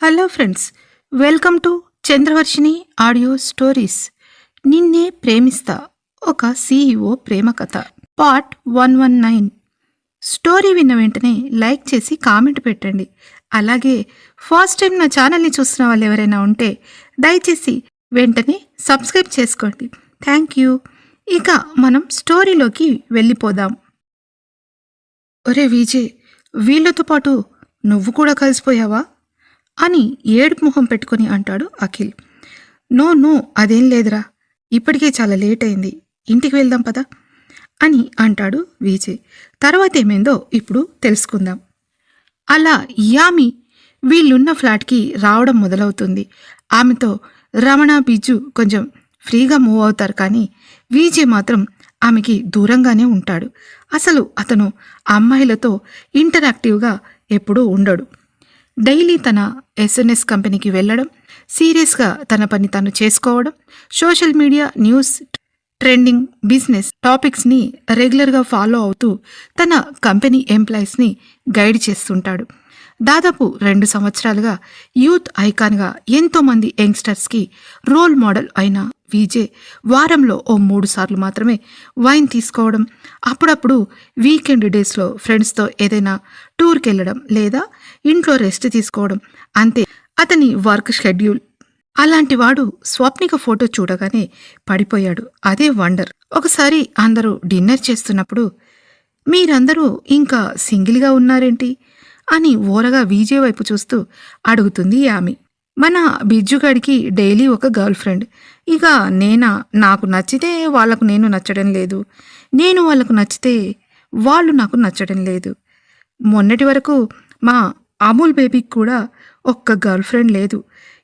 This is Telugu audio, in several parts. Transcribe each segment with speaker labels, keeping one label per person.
Speaker 1: Hello friends, welcome to Chandravarshini audio stories. నిన్నే ప్రేమిస్తా, ఒక సీఈఓ ప్రేమ కథ, పార్ట్ 119. స్టోరీ విన్న వెంటనే లైక్ చేసి కామెంట్ పెట్టండి. అలాగే ఫస్ట్ టైం నా ఛానల్ని చూస్తున్న వాళ్ళు ఎవరైనా ఉంటే దయచేసి వెంటనే సబ్స్క్రైబ్ చేసుకోండి. Thank you. ఇక మనం స్టోరీలోకి వెళ్ళిపోదాం. ఒరే విజయ్, వీళ్ళతో పాటు నువ్వు కూడా కలిసిపోయావా అని ఏడుపు మొహం పెట్టుకుని అంటాడు అఖిల్. నో నో, అదేం లేదురా, ఇప్పటికే చాలా లేట్ అయింది, ఇంటికి వెళ్దాం పదా అని అంటాడు విజయ్. తర్వాత ఏమైందో ఇప్పుడు తెలుసుకుందాం. అలా యామి వీళ్ళున్న ఫ్లాట్కి రావడం మొదలవుతుంది. ఆమెతో రమణ, బిజ్జు కొంచెం ఫ్రీగా మూవ్ అవుతారు, కానీ విజయ్ మాత్రం ఆమెకి దూరంగానే ఉంటాడు. అసలు అతను అమ్మాయిలతో ఇంటరాక్టివ్గా ఎప్పుడూ ఉండడు. డైలీ తన ఎస్ఎన్ఎస్ కంపెనీకి వెళ్ళడం, సీరియస్గా తన పని తను చేసుకోవడం, social media, news, trending, business టాపిక్స్ని రెగ్యులర్గా ఫాలో అవుతూ తన కంపెనీ ఎంప్లాయీస్ని గైడ్ చేస్తుంటాడు. దాదాపు 2 సంవత్సరాలుగా యూత్ ఐకాన్గా ఎంతోమంది యంగ్స్టర్స్కి రోల్ మోడల్ అయిన విజయ్ వారంలో ఓ 3 సార్లు మాత్రమే వైన్ తీసుకోవడం, అప్పుడప్పుడు వీకెండ్ డేస్లో ఫ్రెండ్స్తో ఏదైనా టూర్కి వెళ్ళడం లేదా ఇంట్లో రెస్ట్ తీసుకోవడం, అంతే అతని వర్క్ షెడ్యూల్. అలాంటి వాడు స్వప్నిక ఫోటో చూడగానే పడిపోయాడు. అదే వండర్. ఒకసారి అందరూ డిన్నర్ చేస్తున్నప్పుడు, మీరందరూ ఇంకా సింగిల్గా ఉన్నారేంటి అని ఓరగా విజయ్ వైపు చూస్తూ అడుగుతుంది ఆమె. మన బిజ్జుగాడికి డైలీ ఒక గర్ల్ ఫ్రెండ్, ఇక నాకు నచ్చితే వాళ్ళకు నేను నచ్చడం లేదు, నేను వాళ్ళకు నచ్చితే వాళ్ళు నాకు నచ్చడం లేదు. మొన్నటి వరకు మా అమూల్ బేబీకి కూడా ఒక్క గర్ల్ ఫ్రెండ్ లేదు,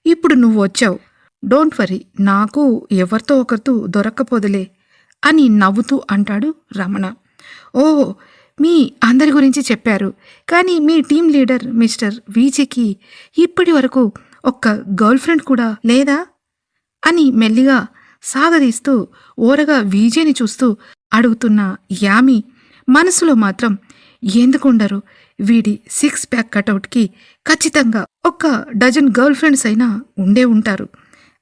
Speaker 1: ఇప్పుడు నువ్వు వచ్చావు, డోంట్ వరీ, నాకు ఎవరితో ఒకరితో దొరక్కపోదులే అని నవ్వుతూ అంటాడు రమణ. ఓహో, మీ అందరి గురించి చెప్పారు, కానీ మీ టీం లీడర్ మిస్టర్ విజయ్కి ఇప్పటి వరకు ఒక్క గర్ల్ ఫ్రెండ్ కూడా లేదా అని మెల్లిగా సాగదీస్తూ ఓరగా విజయ్ని చూస్తూ అడుగుతున్న యామి మనసులో మాత్రం ఎందుకుండరు, వీడి 6 ప్యాక్ కటౌట్కి ఖచ్చితంగా ఒక్క డజన్ గర్ల్ ఫ్రెండ్స్ అయినా ఉండే ఉంటారు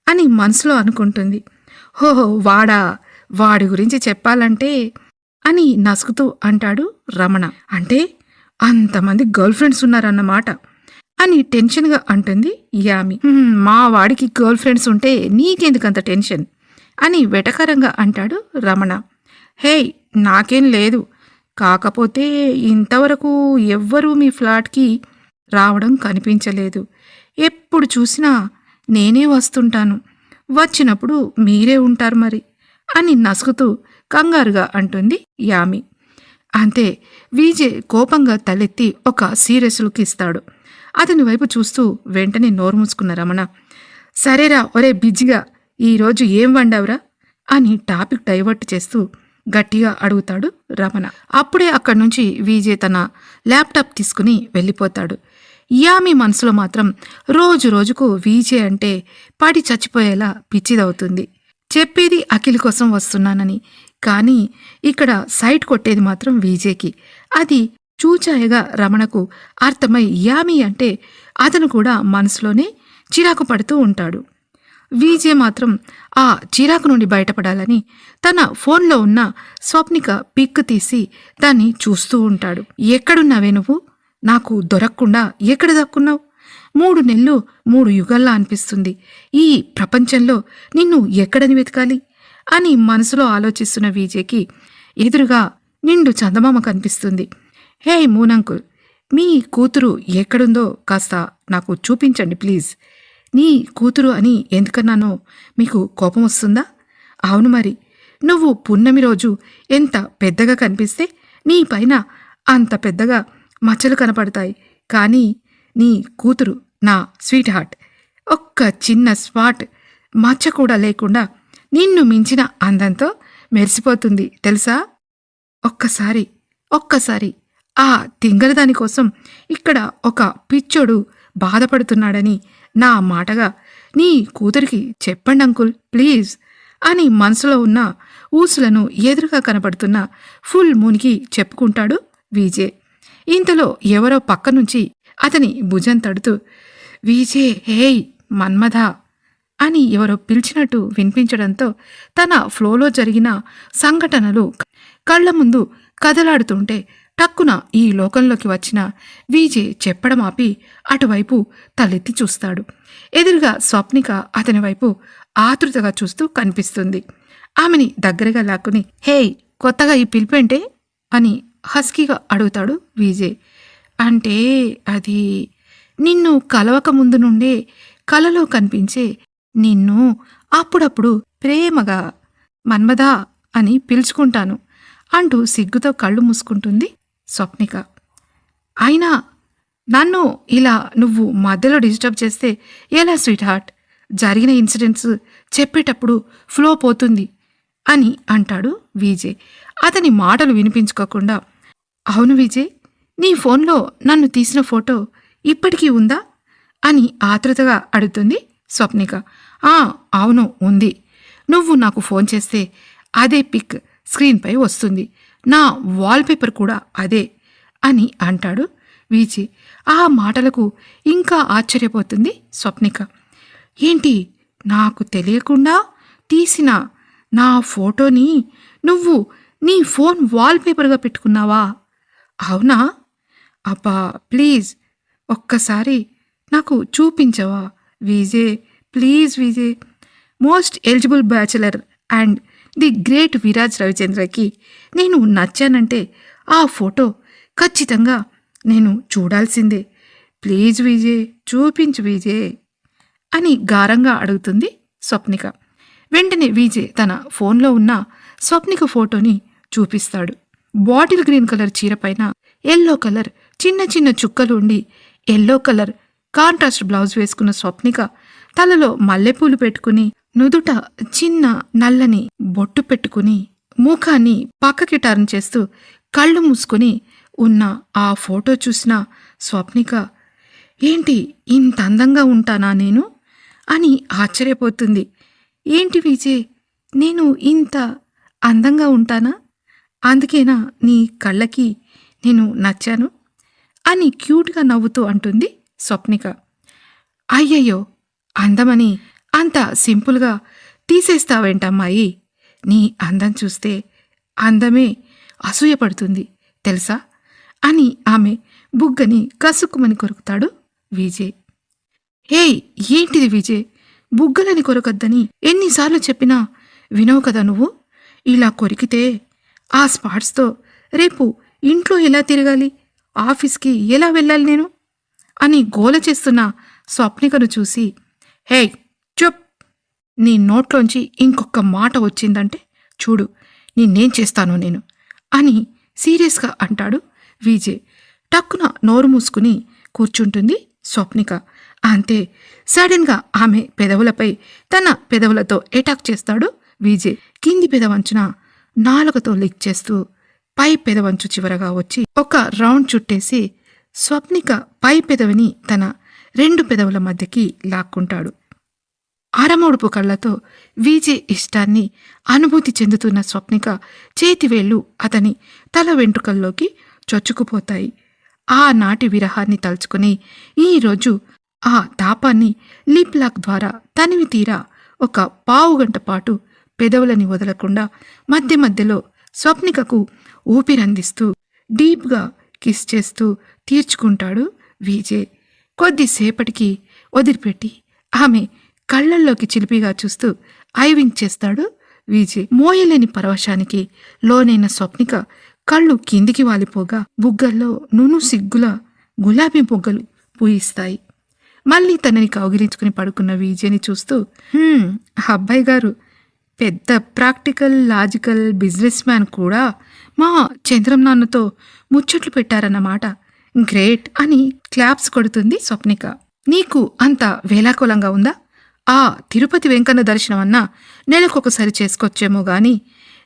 Speaker 1: అని మనసులో అనుకుంటుంది. హోహో, వాడి గురించి చెప్పాలంటే అని నసుకుతూ అంటాడు రమణ. అంటే అంతమంది గర్ల్ ఫ్రెండ్స్ ఉన్నారన్నమాట అని టెన్షన్గా అంటుంది యామి. మా వాడికి గర్ల్ ఫ్రెండ్స్ ఉంటే నీకెందుకంత టెన్షన్ అని వెటకారంగా అంటాడు రమణ. హే, నాకేం లేదు, కాకపోతే ఇంతవరకు ఎవ్వరూ మీ ఫ్లాట్కి రావడం కనిపించలేదు, ఎప్పుడు చూసినా నేనే వస్తుంటాను, వచ్చినప్పుడు మీరే ఉంటారు మరి అని నసుకుతూ కంగారుగా అంటుంది యామి. అంతే, విజయ్ కోపంగా తలెత్తి ఒక సీరియస్ లుక్ ఇస్తాడు. అతని వైపు చూస్తూ వెంటనే నోరు మూసుకున్న రమణ, సరేరా ఒరే బిజ్జిగా, ఈరోజు ఏం వండావురా అని టాపిక్ డైవర్ట్ చేస్తూ గట్టిగా అడుగుతాడు రమణ. అప్పుడే అక్కడి నుంచి విజయ్ తన ల్యాప్టాప్ తీసుకుని వెళ్ళిపోతాడు. యామి మనసులో మాత్రం రోజు రోజుకు విజయ్ అంటే పడి చచ్చిపోయేలా పిచ్చిదవుతుంది. చెప్పేది అఖిల్ కోసం వస్తున్నానని, కానీ ఇక్కడ సైట్ కొట్టేది మాత్రం విజయ్కి. అది చూచాయగా రమణకు అర్థమై యామి అంటే అతను కూడా మనసులోనే చిరాకు పడుతూ ఉంటాడు. విజయ్ మాత్రం ఆ చిరాకు నుండి బయటపడాలని తన ఫోన్లో ఉన్న స్వప్నిక పిక్ తీసి దాన్ని చూస్తూ ఉంటాడు. ఎక్కడున్నావే నువ్వు, నాకు దొరకకుండా ఎక్కడ దక్కున్నావు, 3 నెలలు 3 యుగాల్లా అనిపిస్తుంది, ఈ ప్రపంచంలో నిన్ను ఎక్కడని వెతకాలి అని మనసులో ఆలోచిస్తున్న విజయ్కి ఎదురుగా నిండు చందమామ కనిపిస్తుంది. హే మూనంకుల్, మీ కూతురు ఎక్కడుందో కాస్త నాకు చూపించండి ప్లీజ్. నీ కూతురు అని ఎందుకన్నానో మీకు కోపం వస్తుందా? అవును మరి, నువ్వు పున్నమి రోజు ఎంత పెద్దగా కనిపిస్తే నీ పైన అంత పెద్దగా మచ్చలు కనపడతాయి, కానీ నీ కూతురు నా స్వీట్ హార్ట్, ఒక్క చిన్న స్పాట్ మచ్చ కూడా లేకుండా నిన్ను మించిన అందంతో మెరిసిపోతుంది తెలుసా. ఒక్కసారి ఆ తింగరదాని కోసం ఇక్కడ ఒక పిచ్చోడు బాధపడుతున్నాడని నా మాటగా నీ కూతురికి చెప్పండి అంకుల్ ప్లీజ్ అని మనసులో ఉన్న ఊసులను ఎదురుగా కనపడుతున్న ఫుల్ మూన్కి చెప్పుకుంటాడు విజయ్. ఇంతలో ఎవరో పక్క నుంచి అతని భుజం తడుతూ, విజే హేయ్ మన్మథ అని ఎవరో పిలిచినట్టు వినిపించడంతో తన ఫ్లోలో జరిగిన సంఘటనలు కళ్ల ముందు కదలాడుతుంటే టక్కున ఈ లోకంలోకి వచ్చిన విజే చెప్పడం ఆపి అటువైపు తలెత్తి చూస్తాడు. ఎదురుగా స్వప్నిక అతని వైపు ఆతృతగా చూస్తూ కనిపిస్తుంది. ఆమెని దగ్గరగా లాక్కుని హేయ్ కొత్తగా ఈ పిలిపేంటే అని హస్కీగా అడుగుతాడు విజే. అంటే అది నిన్ను కలవక ముందు నుండే కలలో కనిపించే నిన్ను అప్పుడప్పుడు ప్రేమగా మన్మథా అని పిలుచుకుంటాను అంటూ సిగ్గుతో కళ్ళు మూసుకుంటుంది స్వప్నిక. అయినా నన్ను ఇలా నువ్వు మధ్యలో డిస్టర్బ్ చేస్తే ఎలా స్వీట్ హార్ట్? జరిగిన ఇన్సిడెంట్స్ చెప్పేటప్పుడు ఫ్లో పోతుంది అని అంటాడు విజయ్. అతని మాటలు వినిపించుకోకుండా అవును విజయ్, నీ ఫోన్లో నన్ను తీసిన ఫోటో ఇప్పటికీ ఉందా అని ఆతృతగా అడుగుతుంది స్వప్నిక. అవును ఉంది. నువ్వు నాకు ఫోన్ చేస్తే అదే పిక్ స్క్రీన్పై వస్తుంది. నా వాల్పేపర్ కూడా అదే అని అంటాడు విజయ్. ఆ మాటలకు ఇంకా ఆశ్చర్యపోతుంది స్వప్నిక. ఏంటి, నాకు తెలియకుండా తీసిన నా ఫోటోని నువ్వు నీ ఫోన్ వాల్పేపర్గా పెట్టుకున్నావా? అవునా? అబ్బా ప్లీజ్ ఒక్కసారి నాకు చూపించవా Vijay? Please Vijay. Most eligible bachelor and the great Viraj రవిచంద్రకి నేను నచ్చానంటే ఆ ఫోటో ఖచ్చితంగా నేను చూడాల్సిందే. ప్లీజ్ విజయ్ చూపించు విజయ్ అని గారంగా అడుగుతుంది స్వప్నిక. వెంటనే విజయ్ తన ఫోన్లో ఉన్న స్వప్నిక ఫోటోని చూపిస్తాడు. బాటిల్ గ్రీన్ కలర్ చీర పైన ఎల్లో కలర్ చిన్న చిన్న చుక్కలు ఉండి ఎల్లో కలర్ కాంట్రాస్ట్ బ్లౌజ్ వేసుకున్న స్వప్నిక తలలో మల్లెపూలు పెట్టుకుని నుదుట చిన్న నల్లని బొట్టు పెట్టుకుని ముఖాన్ని పక్కకి టర్న్ చేస్తూ కళ్ళు మూసుకొని ఉన్న ఆ ఫోటో చూసిన స్వప్నిక ఏంటి ఇంత అందంగా ఉంటానా నేను అని ఆశ్చర్యపోతుంది. ఏంటి విజయ్, నేను ఇంత అందంగా ఉంటానా? అందుకేనా నీ కళ్ళకి నేను నచ్చాను అని క్యూట్గా నవ్వుతూ అంటుంది స్వప్నిక. అయ్యయ్యో, అందమని అంత సింపుల్గా తీసేస్తావేంటమ్మాయి? నీ అందం చూస్తే అందమే అసూయపడుతుంది తెలుసా అని ఆమె బుగ్గని కసుక్కుమని కొరుకుతాడు విజయ్. హేయ్ ఏంటిది విజయ్, బుగ్గలని కొరకద్దని ఎన్నిసార్లు చెప్పినా వినవు కదా నువ్వు. ఇలా కొరికితే ఆ స్పాట్స్తో రేపు ఇంట్లో ఎలా తిరగాలి, ఆఫీస్కి ఎలా వెళ్ళాలి నేను అని గోల చేస్తున్న స్వప్నికను చూసి హేయ్ చెప్, నీ నోట్లోంచి ఇంకొక మాట వచ్చిందంటే చూడు నిన్నేం చేస్తాను నేను అని సీరియస్గా అంటాడు విజయ్. టక్కున నోరు మూసుకుని కూర్చుంటుంది స్వప్నిక. అంతే, సడన్గా ఆమె పెదవులపై తన పెదవులతో అటాక్ చేస్తాడు విజయ్. కింది పెదవంచున నాలుకతో లిక్ చేస్తూ పై పెదవంచు చివరగా వచ్చి ఒక రౌండ్ చుట్టేసి స్వప్నిక పై పెదవిని తన రెండు పెదవుల మధ్యకి లాక్కుంటాడు. అరమోడుపు కళ్లతో విజయ్ ఇష్టాన్ని అనుభూతి చెందుతున్న స్వప్నిక చేతివేళ్లు అతని తల వెంట్రుకల్లోకి చొచ్చుకుపోతాయి. ఆనాటి విరహాన్ని తలుచుకుని ఈరోజు ఆ తాపాన్ని లిప్ లాక్ ద్వారా తనివి తీరా ఒక పావుగంట పాటు పెదవులని వదలకుండా మధ్య మధ్యలో స్వప్నికకు ఊపిరందిస్తూ డీప్గా కిస్ చేస్తూ తీర్చుకుంటాడు విజయ్. కొద్దిసేపటికి వదిలిపెట్టి ఆమె కళ్ళల్లోకి చిలిపిగా చూస్తూ ఐవింగ్ చేస్తాడు విజయ్. మోయలేని పరవశానికి లోనైన స్వప్నిక కళ్ళు కిందికి వాలిపోగా బుగ్గల్లో నూనె సిగ్గుల గులాబీ బుగ్గలు పూయిస్తాయి. మళ్ళీ తనని కౌగిలించుకుని పడుకున్న విజయ్ని చూస్తూ అబ్బాయి గారు పెద్ద ప్రాక్టికల్ లాజికల్ బిజినెస్ మ్యాన్ కూడా మా చంద్రం నాన్నతో ముచ్చట్లు పెట్టారన్నమాట, గ్రేట్ అని క్లాప్స్ కొడుతుంది స్వప్నిక. నీకు అంత వేలాకోలంగా ఉందా? ఆ తిరుపతి వెంకన్న దర్శనం అన్నా నెలకొకసారి చేసుకొచ్చేమో గాని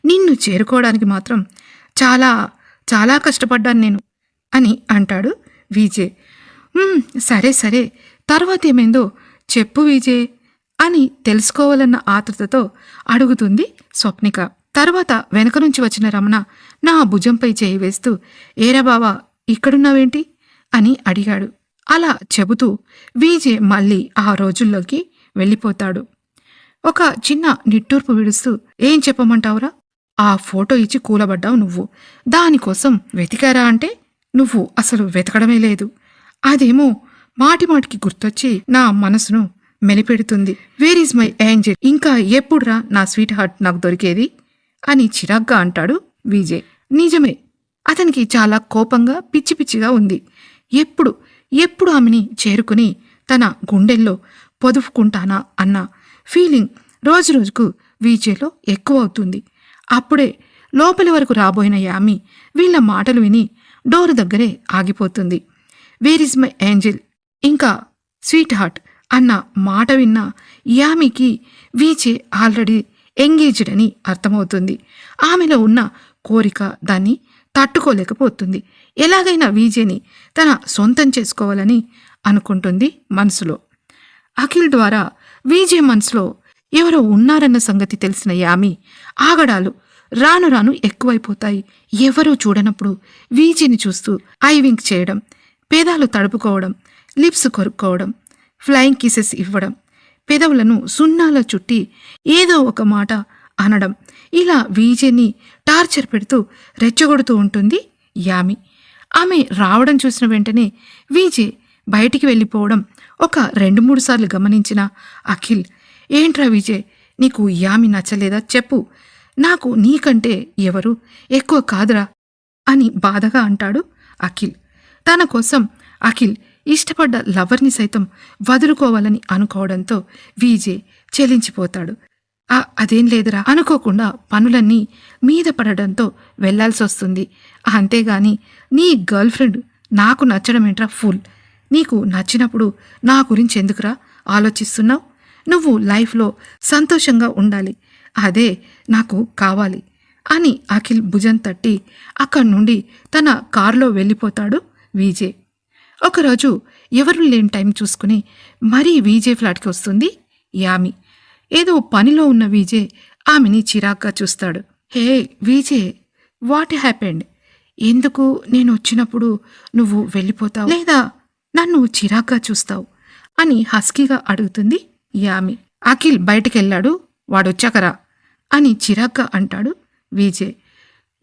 Speaker 1: నిన్ను చేరుకోవడానికి మాత్రం చాలా చాలా కష్టపడ్డాను నేను అని అంటాడు విజయ్. సరే సరే, తర్వాత ఏమైందో చెప్పు విజయ్ అని తెలుసుకోవాలన్న ఆతృతతో అడుగుతుంది స్వప్నిక. తర్వాత వెనక నుంచి వచ్చిన రమణ నా భుజంపై చేయి వేస్తూ ఏరా బావా ఇక్కడున్నావేంటి అని అడిగాడు. అలా చెబుతూ విజే మళ్ళీ ఆ రోజుల్లోకి వెళ్ళిపోతాడు. ఒక చిన్న నిట్టూర్పు విడుస్తూ, ఏం చెప్పమంటావురా? ఆ ఫోటో ఇచ్చి కూలబడ్డావు నువ్వు. దానికోసం వెతికారా అంటే నువ్వు అసలు వెతకడమే లేదు. అదేమో మాటిమాటికి గుర్తొచ్చి నా మనసును మెలిపెడుతుంది. Where is my angel? ఇంకా ఎప్పుడురా నా స్వీట్ హార్ట్ నాకు దొరికేది అని చిరాగ్గా అంటాడు విజయ్. నిజమే, అతనికి చాలా కోపంగా పిచ్చి పిచ్చిగా ఉంది. ఎప్పుడు ఎప్పుడు ఆమెని చేరుకుని తన గుండెల్లో పొదుపుకుంటానా అన్న ఫీలింగ్ రోజురోజుకు విజయ్లో ఎక్కువ అవుతుంది. అప్పుడే లోపలి వరకు రాబోయిన యామి వీళ్ళ మాటలు విని డోర్ దగ్గరే ఆగిపోతుంది. వేర్ ఇస్ మై ఏంజెల్ ఇంకా స్వీట్ హార్ట్ అన్న మాట విన్న యామికి విజయ్ ఆల్రెడీ ఎంగేజ్డ్ అని అర్థమవుతుంది. ఆమెలో ఉన్న కోరిక దాన్ని తట్టుకోలేకపోతుంది. ఎలాగైనా విజయ్ని తన సొంతం చేసుకోవాలని అనుకుంటుంది మనసులో. అఖిల్ ద్వారా విజయ్ మనసులో ఎవరో ఉన్నారన్న సంగతి తెలిసిన యామి ఆగడాలు రాను రాను ఎక్కువైపోతాయి. ఎవరూ చూడనప్పుడు విజయ్ని చూస్తూ ఐ వింక్ చేయడం, పేదాలు తడుపుకోవడం, లిప్స్ కొరుక్కోవడం, ఫ్లయింగ్ కిసెస్ ఇవ్వడం, పెదవులను సున్నాల చుట్టి ఏదో ఒక మాట అనడం, ఇలా విజయ్ని టార్చర్ పెడుతూ రెచ్చగొడుతూ ఉంటుంది యామి. ఆమె రావడం చూసిన వెంటనే విజయ్ బయటికి వెళ్ళిపోవడం ఒక 2-3 సార్లు గమనించిన అఖిల్, ఏంట్రా విజయ్, నీకు యామి నచ్చలేదా చెప్పు, నాకు నీకంటే ఎవరు ఎక్కువ కాదురా అని బాధగా అంటాడు అఖిల్. తన కోసం అఖిల్ ఇష్టపడ్డ లవర్ని సైతం వదులుకోవాలని అనుకోవడంతో విజయ్ చెలించిపోతాడు. అదేం లేదురా, అనుకోకుండా పనులన్నీ మీద పడడంతో వెళ్లాల్సి వస్తుంది. అంతేగాని నీ గర్ల్ ఫ్రెండ్ నాకు నచ్చడం ఏంట్రా ఫుల్. నీకు నచ్చినప్పుడు నా గురించి ఎందుకురా ఆలోచిస్తున్నావు? నువ్వు లైఫ్లో సంతోషంగా ఉండాలి, అదే నాకు కావాలి అని అఖిల్ భుజం తట్టి అక్కడి నుండి తన కారులో వెళ్ళిపోతాడు విజయ్. ఒకరోజు ఎవరు లేని టైం చూసుకుని మరీ విజయ్ ఫ్లాట్కి వస్తుంది యామి. ఏదో పనిలో ఉన్న విజయ్ ఆమెని చిరాగ్గా చూస్తాడు. హే విజయ్, వాట్ హ్యాపెండ్? ఎందుకు నేను వచ్చినప్పుడు నువ్వు వెళ్ళిపోతావు, లేదా నన్ను చిరాగ్గా చూస్తావు అని హస్కీగా అడుగుతుంది యామి. అఖిల్ బయటికెళ్ళాడు, వాడొచ్చాకరా అని చిరాగ్గా అంటాడు విజయ్.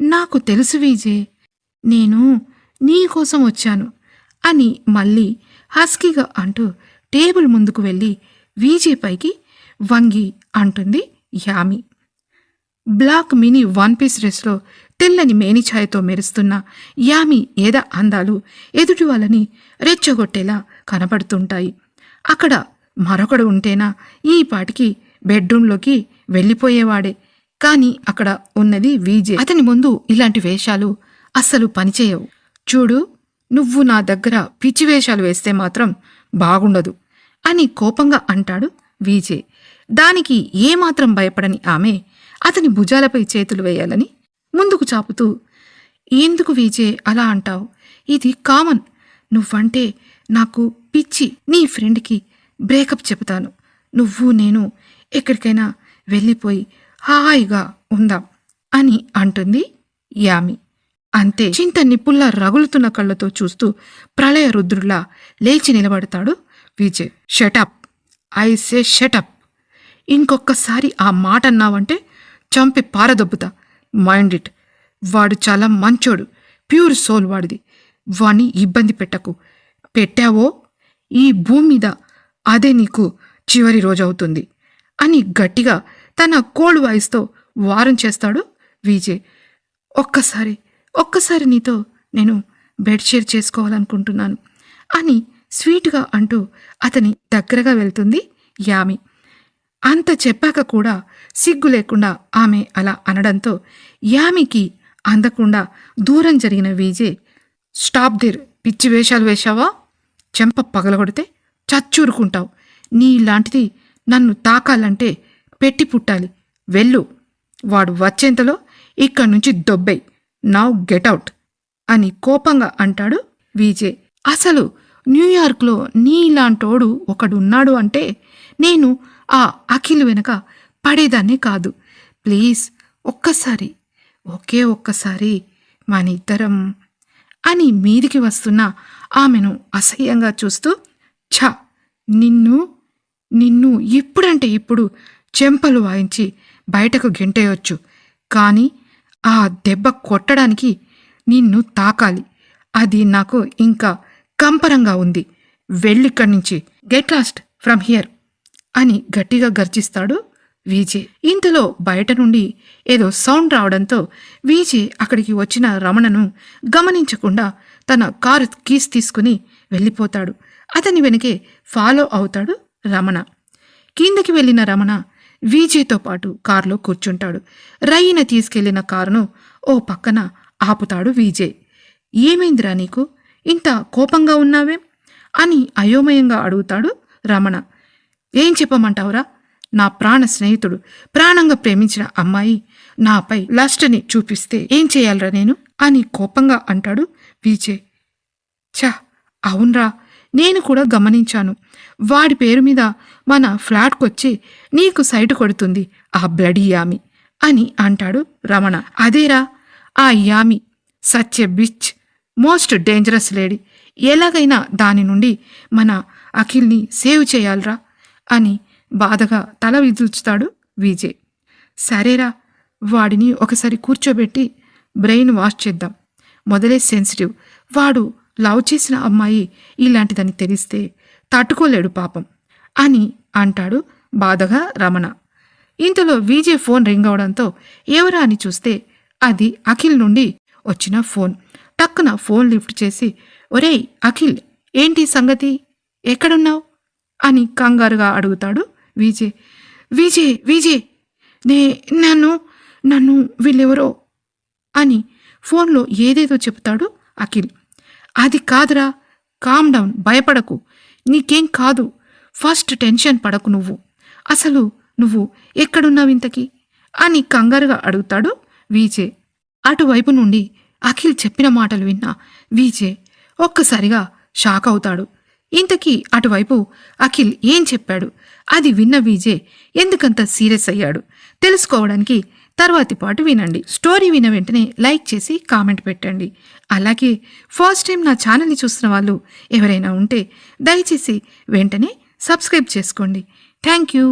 Speaker 1: నాకు తెలుసు విజయ్, నేను నీకోసం వచ్చాను అని మళ్ళీ హస్కీగా అంటూ టేబుల్ ముందుకు వెళ్ళి విజయ్ పైకి వంగి అంటుంది యామి. బ్లాక్ మినీ 1 పీస్ డ్రెస్లో తెల్లని మేనిఛాయతో మెరుస్తున్న యామి ఏద అందాలు ఎదుటి వాళ్ళని రెచ్చగొట్టేలా కనపడుతుంటాయి. అక్కడ మరొకడు ఉంటేనా ఈ పాటికి బెడ్రూంలోకి వెళ్ళిపోయేవాడే. కానీ అక్కడ ఉన్నది విజయ్. అతని ముందు ఇలాంటి వేషాలు అస్సలు పనిచేయవు. చూడు, నువ్వు నా దగ్గర పిచ్చి వేషాలు వేస్తే మాత్రం బాగుండదు అని కోపంగా అంటాడు విజయ్. దానికి ఏమాత్రం భయపడని ఆమె అతని భుజాలపై చేతులు వేయాలని ముందుకు చాపుతూ, ఎందుకు విజయ్ అలా అంటావు? ఇది కామన్. నువ్వంటే నాకు పిచ్చి. నీ ఫ్రెండ్కి బ్రేకప్ చెబుతాను. నువ్వు నేను ఎక్కడికైనా వెళ్ళిపోయి హాయిగా ఉందాం అని అంటుంది యామి. అంతే, చింత నిప్పుల్లా రగులుతున్న కళ్ళతో చూస్తూ ప్రళయ రుద్రులా లేచి నిలబడతాడు Vijay. Shut up, I say shut up. ఇంకొక్కసారి ఆ మాట అన్నావంటే చంపి పారదొబ్బుతా. Mind it. వాడు చాలా మంచోడు, ప్యూర్ సోల్ వాడిది. వాణ్ణి ఇబ్బంది పెట్టకు. పెట్టావో ఈ భూమి మీద అదే నీకు చివరి రోజవుతుంది అని గట్టిగా తన కోల్డ్ వాయిస్తో వారం చేస్తాడు విజయ్. ఒక్కసారి నీతో నేను బెడ్ షేర్ చేసుకోవాలనుకుంటున్నాను అని స్వీట్గా అంటూ అతని దగ్గరగా వెళ్తుంది యామి. అంత చెప్పాక కూడా సిగ్గు లేకుండా ఆమె అలా అనడంతో యామికి అందకుండా దూరం జరిగిన విజయ్, స్టాప్ దేర్. పిచ్చి వేషాలు వేశావా? చెంప పగలగొడితే చచ్చూరుకుంటావు. నీలాంటిది నన్ను తాకాలంటే పెట్టి పుట్టాలి. వెళ్ళు. వాడు వచ్చేంతలో ఇక్కడి నుంచి దొబ్బై. నౌ గెట్అవుట్ అని కోపంగా అంటాడు విజయ్. అసలు న్యూయార్క్లో నీలాంటోడు ఒకడున్నాడు అంటే నేను ఆ అఖిల్ వెనక పడేదాన్నే కాదు. ప్లీజ్ ఒక్కసారి, ఒకే ఒక్కసారి మన ఇద్దరం అని మీదికి వస్తున్న ఆమెను అసహ్యంగా చూస్తూ, ఛ, నిన్ను నిన్ను ఇప్పుడంటే ఇప్పుడు చెంపలు వాయించి బయటకు గెంటేయొచ్చు, కానీ ఆ దెబ్బ కొట్టడానికి నిన్ను తాకాలి. అది నాకు ఇంకా కంపరంగా ఉంది. వెళ్ళిక్కడి నుంచి, గెట్ లాస్ట్ ఫ్రమ్ హియర్ అని గట్టిగా గర్జిస్తాడు విజయ్. ఇంతలో బయట నుండి ఏదో సౌండ్ రావడంతో విజయ్ అక్కడికి వచ్చిన రమణను గమనించకుండా తన కారు కీస్ తీసుకుని వెళ్ళిపోతాడు. అతని వెనకే ఫాలో అవుతాడు రమణ. కిందకి వెళ్ళిన రమణ విజయ్తో పాటు కారులో కూర్చుంటాడు. రయ్యిన తీసుకెళ్లిన కారును ఓ పక్కన ఆపుతాడు విజయ్. ఏమైందిరా నీకు, ఇంత కోపంగా ఉన్నావేం అని అయోమయంగా అడుగుతాడు రమణ. ఏం చెప్పమంటావురా, నా ప్రాణ స్నేహితుడు, ప్రాణంగా ప్రేమించిన అమ్మాయి నాపై లస్ట్ని చూపిస్తే ఏం చేయాలరా నేను అని కోపంగా అంటాడు విజయ్. ఛ, అవునరా, నేను కూడా గమనించాను. వాడి పేరు మీద మన ఫ్లాట్కొచ్చి నీకు సైటు కొడుతుంది ఆ బ్లడీ యామి అని అంటాడు రమణ. అదేరా, ఆ Yami such a bitch, most dangerous lady. ఎలాగైనా దాని నుండి మన అఖిల్ని సేవ్ చేయాలరా అని బాధగా తల విదుల్చుతాడు విజయ్. సరేరా, వాడిని ఒకసారి కూర్చోబెట్టి బ్రెయిన్ వాష్ చేద్దాం. మొదలే సెన్సిటివ్, వాడు లవ్ చేసిన అమ్మాయి ఇలాంటిదని తెలిస్తే తట్టుకోలేడు పాపం అని అంటాడు బాధగా రమణ. ఇంతలో విజయ్ ఫోన్ రింగ్ అవడంతో ఎవరా అని చూస్తే అది అఖిల్ నుండి వచ్చిన ఫోన్. టక్కున ఫోన్ లిఫ్ట్ చేసి, ఒరేయ్ అఖిల్, ఏంటి సంగతి, ఎక్కడున్నావు అని కంగారుగా అడుగుతాడు విజయ్. విజయ్ విజయ్ నన్ను వీళ్ళెవరో అని ఫోన్లో ఏదేదో చెప్తాడు అఖిల్. అది కాదురా, కామ్ డౌన్, భయపడకు, నీకేం కాదు, ఫస్ట్ టెన్షన్ పడకు. అసలు నువ్వు ఎక్కడున్నావు ఇంతకీ అని కంగారుగా అడుగుతాడు విజయ్. అటువైపు నుండి అఖిల్ చెప్పిన మాటలు విన్న విజయ్ ఒక్కసారిగా షాక్ అవుతాడు. ఇంతకీ అటువైపు అఖిల్ ఏం చెప్పాడు, అది విన్న విజయ్ ఎందుకంత సీరియస్ అయ్యాడు తెలుసుకోవడానికి తర్వాతి పాటు వినండి. స్టోరీ విన్న వెంటనే లైక్ చేసి కామెంట్ పెట్టండి. అలాగే ఫస్ట్ టైం నా ఛానల్ని చూస్తున్న వాళ్ళు ఎవరైనా ఉంటే దయచేసి వెంటనే సబ్స్క్రైబ్ చేసుకోండి. Thank you.